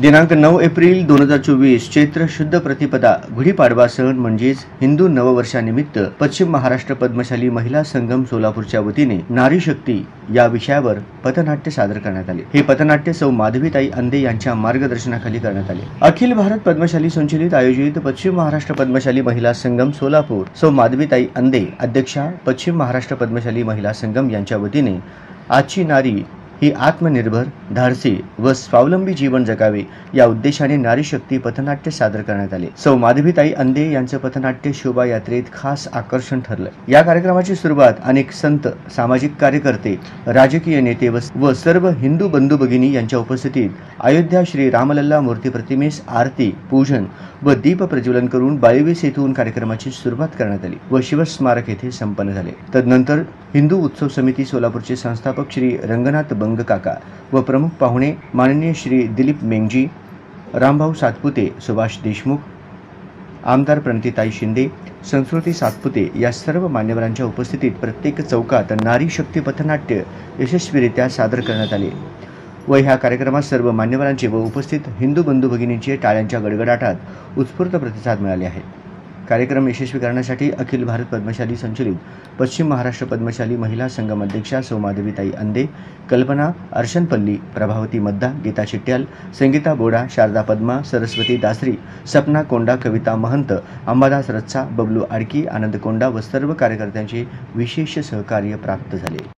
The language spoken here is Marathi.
दिनांक 9 एप्रिल 2024 चैत्र शुद्ध प्रतिपदा गुढीपाडवा सण म्हणजेच हिंदू नववर्षानिमित्त पश्चिम महाराष्ट्र पद्मशाली महिला संगम सोलापूरच्या वतीने नारी शक्ती या विषयावर पथनाट्य सादर करण्यात आले। हे पथनाट्य सौ माधवीताई अंदे यांच्या मार्गदर्शनाखाली करण्यात आले। अखिल भारत पद्मशाली संचलित आयोजित पश्चिम महाराष्ट्र पद्मशाली महिला संगम सोलापूर सौ माधवीताई अंदे अध्यक्षा पश्चिम महाराष्ट्र पद्मशाली महिला संगम यांच्या वतीने आजची नारी ही आत्मनिर्भर, धाडसी व स्वावलंबी जीवन जगावे या उद्देशाने नारी शक्ती पथनाट्य सादर करण्यात आले। सौ माधवीताई अंदे यांचे पथनाट्य शोभा यात्रेत खास आकर्षण ठरले। या कार्यक्रमाची सुरुवात अनेक संत, सामाजिक कार्यकर्ते, राजकीय नेते व सर्व हिंदू बंधू भगिनी यांच्या उपस्थितीत अयोध्या श्री रामलल्ला मूर्ती प्रतिमेस आरती, पूजन व दीप प्रज्वलन करून बाळीवीस येथून कार्यक्रमाची सुरुवात करण्यात आली व शिवस्मारक येथे संपन्न झाले। तदनंतर हिंदू उत्सव समिती सोलापूरचे संस्थापक श्री रंगनाथ बंग काका व प्रमुख पाहुणे माननीय श्री दिलीप मेंगजी, रामभाऊ सातपुते, सुभाष देशमुख, आमदार प्रणितीताई शिंदे, संस्कृती सातपुते या सर्व मान्यवरांच्या उपस्थितीत प्रत्येक चौकात नारी शक्ती पथनाट्य यशस्वीरित्या सादर करण्यात आले व ह्या कार्यक्रमात सर्व मान्यवरांचे व उपस्थित हिंदू बंधू भगिनींचे टाळ्यांच्या गडगडाटात उत्स्फूर्त प्रतिसाद मिळाले आहे। कार्यक्रम यशस्वी करण्यासाठी अखिल भारत पद्मशाली संचलित पश्चिम महाराष्ट्र पद्मशाली महिला संगम अध्यक्षा सौ माधवीताई अंदे, कल्पना अर्शनपल्ली, प्रभावती मद्दा, गीता चिट्याल, संगीता बोडा, शारदा पद्मा, सरस्वती दासरी, सपना कोंडा, कविता महंत, अंबादास रच्चा, बबलू आडकी, आनंद कोंडा व सर्व कार्यकर्त्यांचे विशेष सहकार्य प्राप्त झाले।